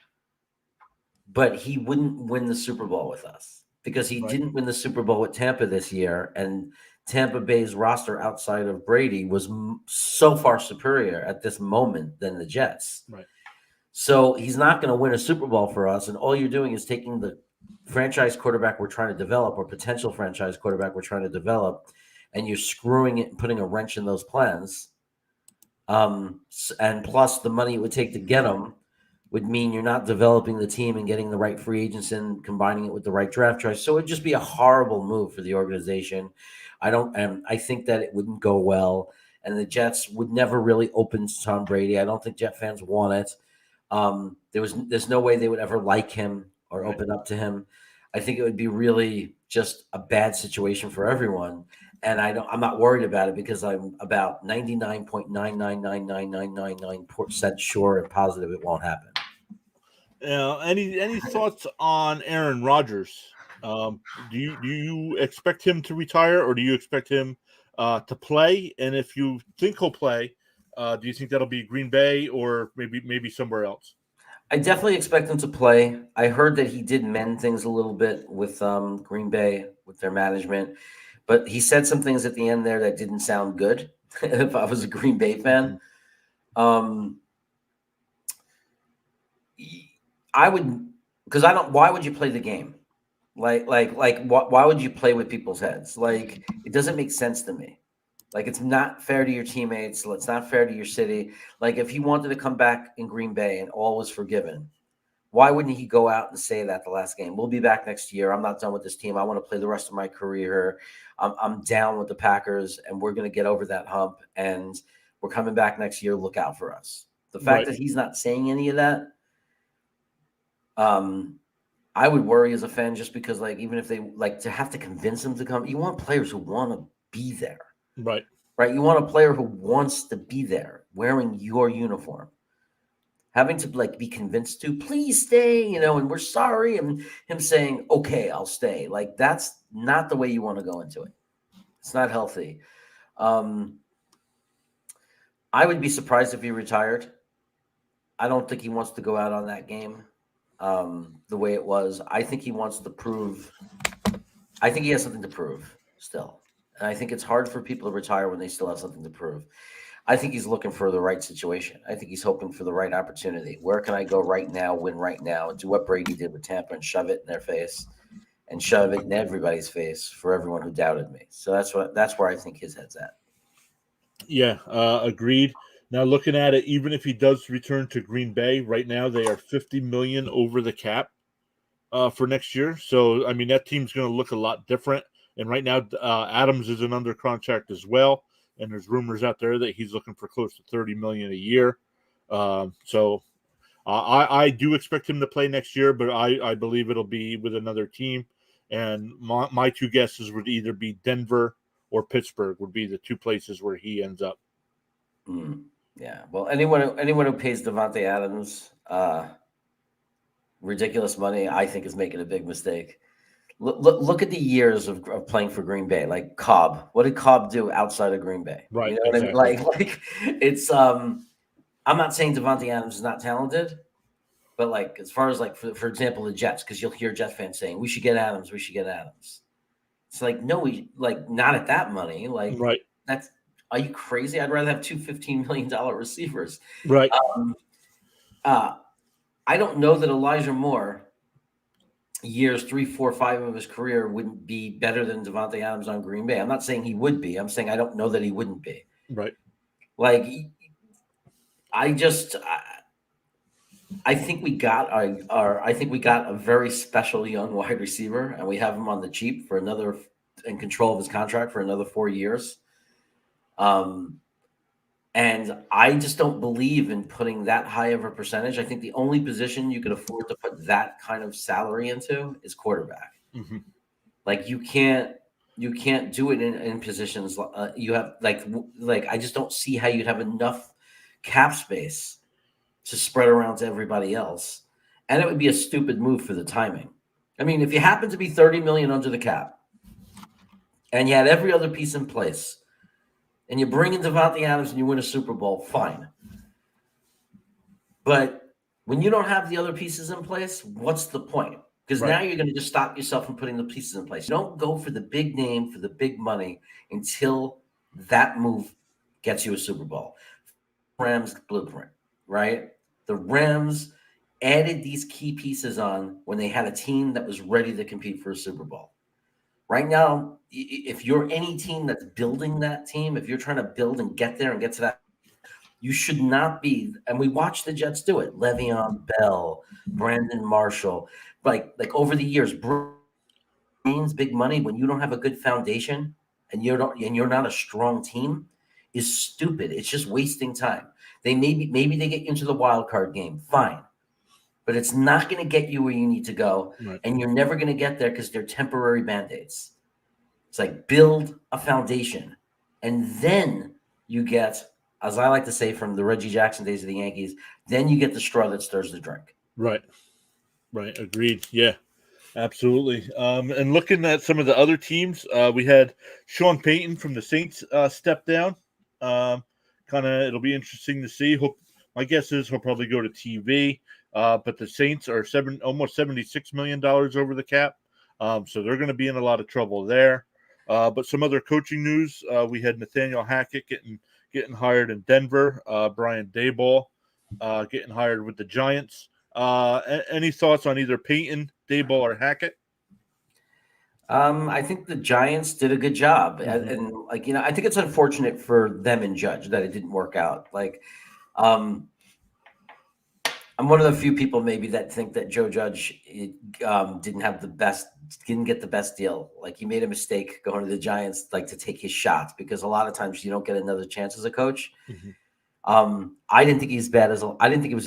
but he wouldn't win the Super Bowl with us, because he Right, didn't win the Super Bowl with Tampa this year, and Tampa Bay's roster outside of Brady was so far superior at this moment than the Jets. right, So he's not going to win a Super Bowl for us, and all you're doing is taking the franchise quarterback we're trying to develop, or potential franchise quarterback we're trying to develop, and you're screwing it and putting a wrench in those plans. And plus, the money it would take to get him would mean you're not developing the team and getting the right free agents and combining it with the right draft choice. So it'd just be a horrible move for the organization. I think that it wouldn't go well, and the Jets would never really open to Tom Brady. I don't think Jet fans want it. There's no way they would ever like him or right. open up to him. I think it would be really just a bad situation for everyone. And I'm not worried about it, because I'm about 99.9999999% sure and positive it won't happen. Any thoughts on Aaron Rodgers? Do you expect him to retire, or do you expect him to play? And if you think he'll play, do you think that'll be Green Bay or maybe somewhere else? I definitely expect him to play. I heard that he did mend things a little bit with Green Bay, with their management, but he said some things at the end there that didn't sound good. If I was a Green Bay fan, um, I would, because I don't. Why would you play the game? Why would you play with people's heads? Like, it doesn't make sense to me. Like, it's not fair to your teammates. It's not fair to your city. Like, if he wanted to come back in Green Bay and all was forgiven, why wouldn't he go out and say that the last game? We'll be back next year. I'm not done with this team. I want to play the rest of my career. I'm down with the Packers, and we're going to get over that hump, and we're coming back next year. Look out for us. The fact Right, that he's not saying any of that, I would worry as a fan, just because, like, even if they like to have to convince him to come, you want players who want to be there, right. right? You want a player who wants to be there wearing your uniform. Having to, like, be convinced to please stay, and we're sorry, and him saying, okay, I'll stay. Like, that's not the way you want to go into it. It's not healthy. Um, I would be surprised if he retired. I don't think he wants to go out on that game the way it was. I think he wants to prove. I think he has something to prove still. And I think it's hard for people to retire when they still have something to prove. I think he's looking for the right situation. I think he's hoping for the right opportunity. Where can I go right now, win right now, and do what Brady did with Tampa and shove it in their face, and shove it in everybody's face for everyone who doubted me. So that's where I think his head's at. Yeah, agreed. Now, looking at it, even if he does return to Green Bay, right now they are 50 million over the cap for next year. So, I mean, that team's going to look a lot different. And right now, Adams isn't under contract as well, and there's rumors out there that he's looking for close to 30 million a year. So, I do expect him to play next year, but I believe it'll be with another team. And my two guesses would either be Denver or Pittsburgh would be the two places where he ends up. Yeah. Well, anyone who pays Devontae Adams, ridiculous money, I think, is making a big mistake. Look at the years of playing for Green Bay, like Cobb. What did Cobb do outside of Green Bay? You Right. know what I mean? Exactly. Like it's I'm not saying Devontae Adams is not talented, but like as far as like for example the Jets, because you'll hear Jet fans saying we should get Adams, we should get Adams. It's like no, we like not at that money. Like Right. that's are you crazy? I'd rather have two $15 million receivers. Right. Um, uh, I don't know that Elijah Moore years 3, 4, 5 of his career wouldn't be better than Devontae Adams on Green Bay. I'm not saying he would be. I'm saying I don't know that he wouldn't be. Right. Like I just I think we got I think we got a very special young wide receiver, and we have him on the cheap for another in control of his contract for another 4 years. Um, and I just don't believe in putting that high of a percentage. I think the only position you can afford to put that kind of salary into is quarterback. Mm-hmm. Like you can't do it in positions you have like I just don't see how you'd have enough cap space to spread around to everybody else, and it would be a stupid move for the timing. I mean, if you happen to be 30 million under the cap and you had every other piece in place, and you bring in Devontae Adams and you win a Super Bowl, fine. But when you don't have the other pieces in place, what's the point? Because Right. now you're going to just stop yourself from putting the pieces in place. You don't go for the big name, for the big money until that move gets you a Super Bowl. Rams blueprint, right? The Rams added these key pieces on when they had a team that was ready to compete for a Super Bowl. Right now, if you're any team that's building that team, if you're trying to build and get there and get to that, you should not be. And we watched the Jets do it. Le'Veon Bell, Brandon Marshall, like over the years, means big money when you don't have a good foundation and you're not a strong team is stupid. It's just wasting time. They maybe they get into the wild card game, fine, but it's not going to get you where you need to go, Right. and you're never going to get there because they're temporary band-aids. It's like build a foundation, and then you get, as I like to say from the Reggie Jackson days of the Yankees, then you get the straw that stirs the drink. Right. Right. Agreed. Yeah. Absolutely. And looking at some of the other teams, we had Sean Payton from the Saints step down. It'll be interesting to see. My guess is he'll probably go to TV. But the Saints are almost $76 million over the cap, so they're going to be in a lot of trouble there. But some other coaching news: we had Nathaniel Hackett getting hired in Denver. Brian Daboll getting hired with the Giants. Any thoughts on either Peyton, Daboll, or Hackett? I think the Giants did a good job, and like I think it's unfortunate for them and Judge that it didn't work out. Like, I'm one of the few people maybe that think that Joe Judge didn't get the best deal. Like he made a mistake going to the Giants, like to take his shot because a lot of times you don't get another chance as a coach. I didn't think he was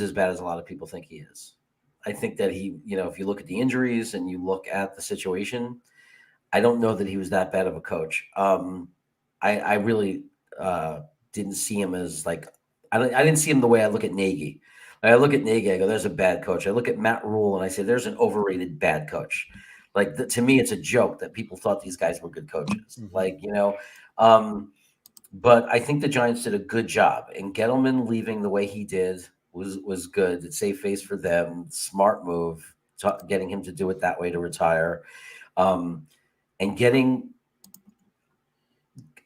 as bad as a lot of people think he is. I think that he, if you look at the injuries and you look at the situation, I don't know that he was that bad of a coach. I really didn't see him as like I didn't see him the way I look at Nagy. I look at Nagy, I go, "There's a bad coach." I look at Matt Rule and I say, "There's an overrated bad coach." Like to me, it's a joke that people thought these guys were good coaches. But I think the Giants did a good job, and Gettleman leaving the way he did was good. It's safe face for them. Smart move, getting him to do it that way to retire, and getting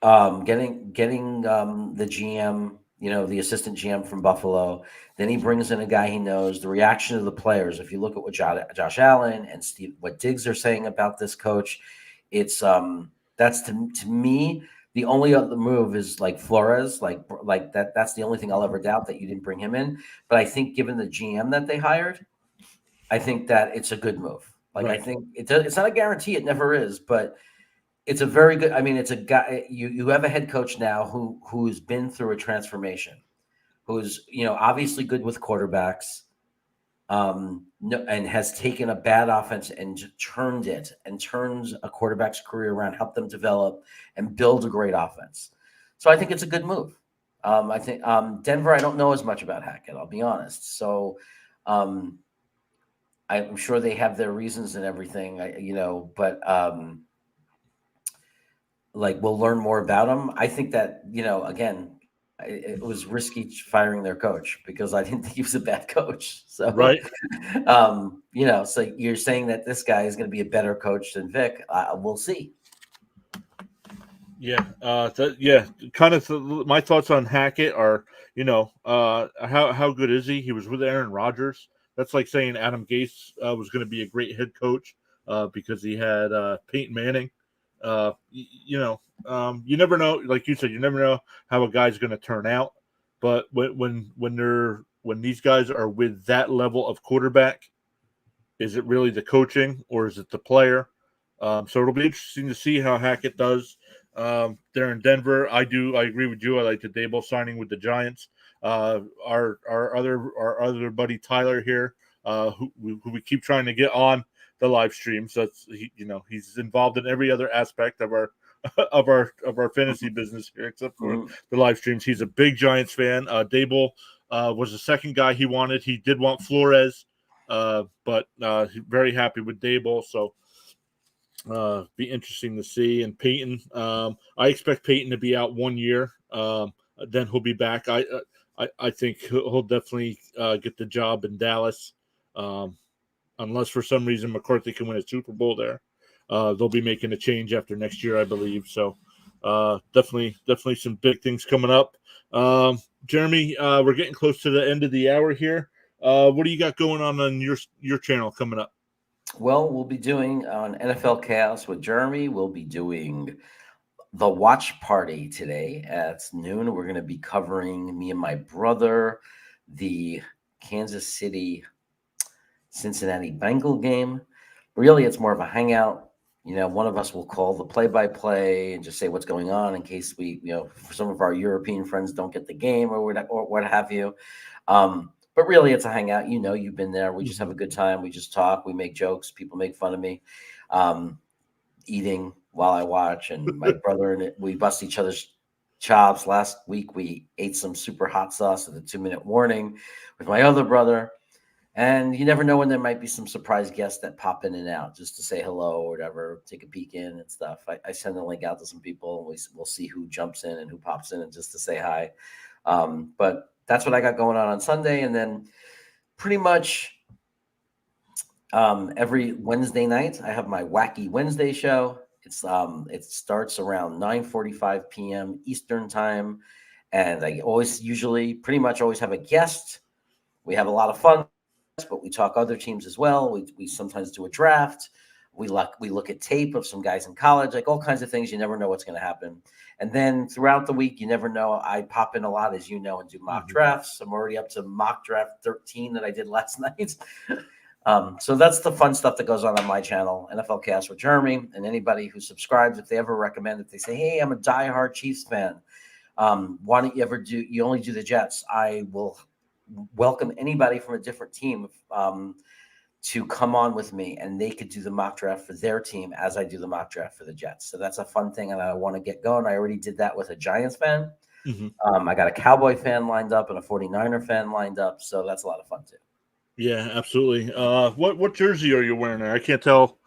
the GM, the assistant GM from Buffalo. Then he brings in a guy he knows. The reaction of the players, if you look at what Josh Allen and what Diggs are saying about this coach, it's that's to me the only other move is like Flores, like that. That's the only thing I'll ever doubt that you didn't bring him in. But I think given the GM that they hired, I think that it's a good move. Like Right. I think it's not a guarantee. It never is, but it's a very good. I mean, it's a guy. You have a head coach now who's been through a transformation, who's obviously good with quarterbacks, and has taken a bad offense and turns a quarterback's career around, helped them develop and build a great offense. So I think it's a good move. I think Denver. I don't know as much about Hackett. I'll be honest. So I'm sure they have their reasons and everything, but like we'll learn more about them. I think that, again, it was risky firing their coach because I didn't think he was a bad coach. So, Right. so you're saying that this guy is going to be a better coach than Vic. We'll see. Yeah. Yeah. Kind of my thoughts on Hackett are, how good is he? He was with Aaron Rodgers. That's like saying Adam Gase was going to be a great head coach because he had Peyton Manning. You never know. Like you said, you never know how a guy's going to turn out. But when these guys are with that level of quarterback, is it really the coaching or is it the player? So it'll be interesting to see how Hackett does there in Denver. I agree with you. I like the Daboll signing with the Giants. Our other buddy Tyler here, who we keep trying to get on the live stream. So he's involved in every other aspect of our of our fantasy business here, except for Mhm. the live streams. He's a big Giants fan. Daboll was the second guy he wanted. He did want Flores, but very happy with Daboll. So be interesting to see. And Peyton, I expect Peyton to be out 1 year. Then he'll be back. I think he'll definitely get the job in Dallas, unless for some reason McCarthy can win a Super Bowl there. They'll be making a change after next year, I believe. So definitely some big things coming up. Jeremy, we're getting close to the end of the hour here. What do you got going on your channel coming up? Well, we'll be doing on NFL Chaos with Jeremy. We'll be doing the watch party today at noon. We're going to be covering, me and my brother, the Kansas City Cincinnati Bengal game. Really, it's more of a hangout. One of us will call the play-by-play and just say what's going on in case we, for some of our European friends don't get the game or what have you. But really, it's a hangout. You've been there. We just have a good time. We just talk. We make jokes. People make fun of me. Eating while I watch, and my brother and we bust each other's chops. Last week, we ate some super hot sauce at the 2-minute warning with my other brother. And you never know when there might be some surprise guests that pop in and out just to say hello or whatever, take a peek in and stuff. I send a link out to some people, and we'll see who jumps in and who pops in and just to say hi. But that's what I got going on Sunday. And then pretty much every Wednesday night, I have my Wacky Wednesday show. It starts around 9:45 p.m. Eastern time. And I pretty much always have a guest. We have a lot of fun, but we talk other teams as well. We sometimes do a draft. We look at tape of some guys in college, like all kinds of things. You never know what's going to happen. And then throughout the week, you never know. I pop in a lot, as you know, and do mock drafts. I'm already up to mock draft 13 that I did last night. So that's the fun stuff that goes on my channel, NFL Cast with Jeremy. And anybody who subscribes, if they ever recommend it, they say, "Hey, I'm a diehard Chiefs fan. Why don't you only do the Jets?" I will welcome anybody from a different team to come on with me, and they could do the mock draft for their team as I do the mock draft for the Jets. So that's a fun thing, and I want to get going. I already did that with a Giants fan. I got a Cowboy fan lined up and a 49er fan lined up, so that's a lot of fun too. Yeah, absolutely. What jersey are you wearing there? I can't tell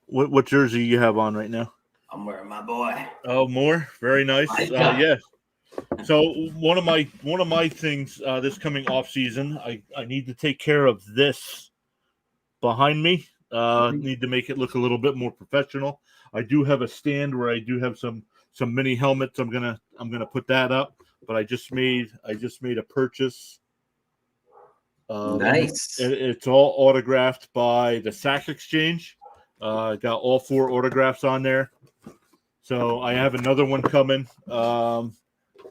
what jersey you have on right now. I'm wearing my boy. Oh, more very nice. Yeah. So one of my things this coming off season, I need to take care of this behind me. Need to make it look a little bit more professional. I do have a stand where I do have some mini helmets. I'm gonna put that up. But I just made a purchase. Nice. It's all autographed by the Sack Exchange. Got all 4 autographs on there. So I have another one coming.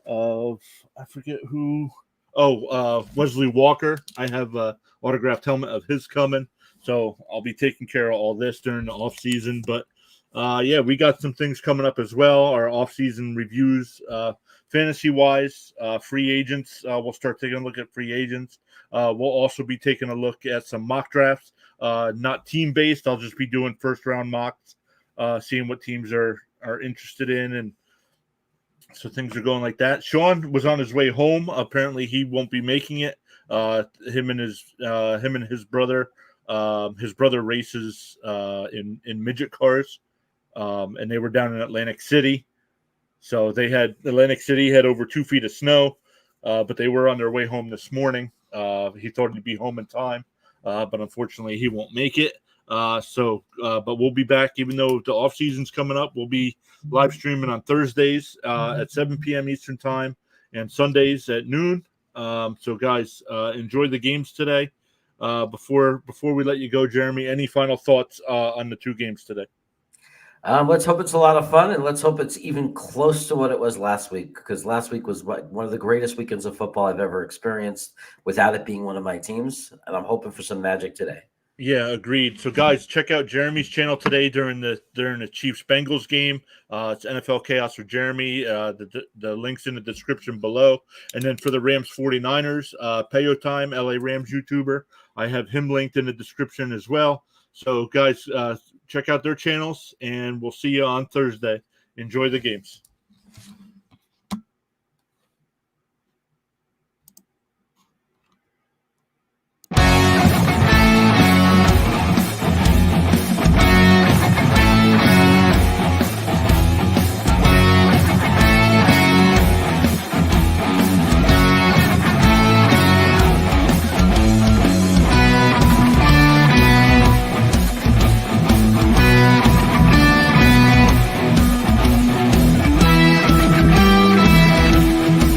Of I forget who. Oh, Wesley Walker. I have a autographed helmet of his coming. So I'll be taking care of all this during the off season. But yeah, we got some things coming up as well. Our off season reviews, fantasy wise, free agents. We'll start taking a look at free agents. We'll also be taking a look at some mock drafts, not team based. I'll just be doing first round mocks, seeing what teams are interested in, and so things are going like that. Sean was on his way home. Apparently, he won't be making it. Him and his brother His brother races in midget cars, and they were down in Atlantic City. So Atlantic City had over 2 feet of snow, but they were on their way home this morning. He thought he'd be home in time, but unfortunately he won't make it. But we'll be back, even though the off season's coming up. We'll be live streaming on Thursdays at 7 p.m. Eastern time and Sundays at noon. So guys, enjoy the games today. Before we let you go, Jeremy, any final thoughts on the 2 games today? Let's hope it's a lot of fun, and let's hope it's even close to what it was last week, because last week was one of the greatest weekends of football I've ever experienced without it being one of my teams, and I'm hoping for some magic today. Yeah, agreed. So, guys, check out Jeremy's channel today during the Chiefs Bengals game. It's NFL Chaos with Jeremy. The link's in the description below. And then for the Rams 49ers, Payo Time, LA Rams YouTuber, I have him linked in the description as well. So, guys, check out their channels, and we'll see you on Thursday. Enjoy the games.